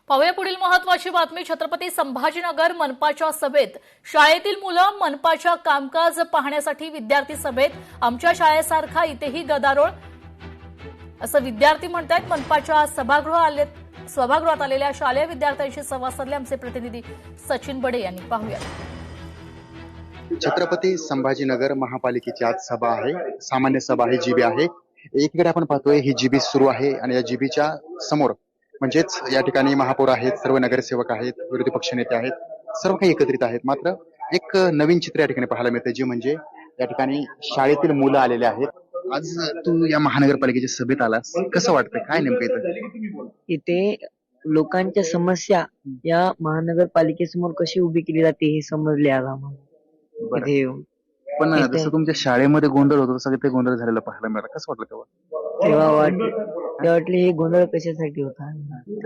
पाहूया पुढील महत्त्वाची बातमी। छत्रपती संभाजीनगर मनपाच्या सभेत शाळेतील मुलं मनपाच्या कामकाज पाहण्यासाठी विद्यार्थी सभेत आमच्या शाळेसारखा इथेही गदारोळ असं विद्यार्थी म्हणतात। मनपाच्या सभागृहात आलेल्या शालेय विद्यार्थ्यांशी संवाद साधले आमचे प्रतिनिधी सचिन बडे यांनी। पाहूया। छत्रपती संभाजीनगर महापालिकेची आज सभा आहे, सामान्य सभा आहे, जीबी आहे। एकीकडे आपण पाहतोय ही जीबी सुरू आहे आणि या जीबीच्या समोर म्हणजेच या ठिकाणी महापौर आहेत, सर्व नगरसेवक आहेत, विरोधी पक्षनेते आहेत, सर्व काही एकत्रित आहेत। मात्र एक नवीन चित्र या ठिकाणी पाहायला मिळते, जे म्हणजे या ठिकाणी शाळेतील मुलं आलेले आहेत। आज तू या महानगरपालिकेच्या सभेत आलास, कसं वाटतं, काय नेमकं इथे लोकांच्या समस्या या महानगरपालिकेसमोर कशी उभी केली जाते हे समजले आज आम्हाला इथे येऊन। पण जसं तुमच्या शाळेमध्ये गोंधळ होतो तसं ते गोंधळ झालेला पाहायला मिळाला, कसं वाटलं तेव्हा वाटले हे गोंधळ कशासाठी होता।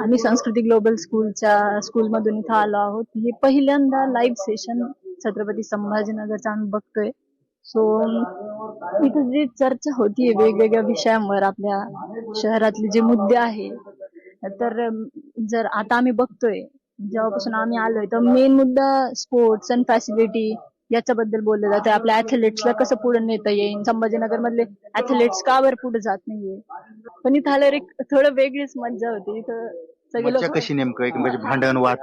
आम्ही संस्कृती ग्लोबल स्कूलमधून इथं आलो आहोत। हे पहिल्यांदा लाईव्ह सेशन छत्रपती संभाजीनगरचं आम्ही बघतोय। सो इथं जी चर्चा होतीये वेगवेगळ्या विषयांवर, आपल्या शहरातले जे मुद्दे आहे, तर जर आता आम्ही बघतोय जेव्हापासून आम्ही आलोय तर मेन मुद्दा स्पोर्ट्स अँड फॅसिलिटी याच्याबद्दल बोललं जातं। आपल्या ऍथलेट्सला कसं पुढे नेता येईल, संभाजीनगर मधले ऍथलेट्स का बरं पुढे जात नाहीये। पण इथं आल्यावर एक थोडं वेगळीच मज्जा होती। इथं सगळे लोक कशी नेमकं एक म्हणजे भांडण वाद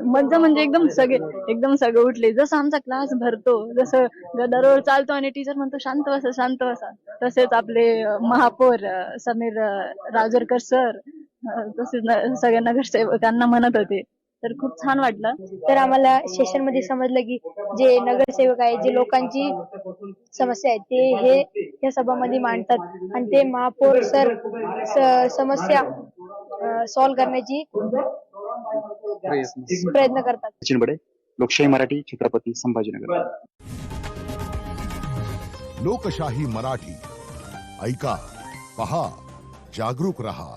मज्जा म्हणजे एकदम सगळे उठले। जसं आमचा क्लास भरतो, जसं गदारोळ चालतो आणि टीचर म्हणतो शांत बसा शांत बसा, तसेच आपले महापौर समीर राजरकर सर तसेच सगळ्या नगरसेवकांना म्हणत होते, तर खूप छान वाटलं। तर आम्हाला सेशन मध्ये समजलं की जे नगरसेवक आहेत, जे लोकांची समस्या आहेत ते हे या सभामध्ये मांडतात आणि ते महापौर सर समस्या सॉल्व्ह करण्याची प्रयत्न करतात। सचिन बडे, लोकशाही मराठी, छत्रपती संभाजीनगर। लोकशाही मराठी ऐका, पहा, जागरूक रहा।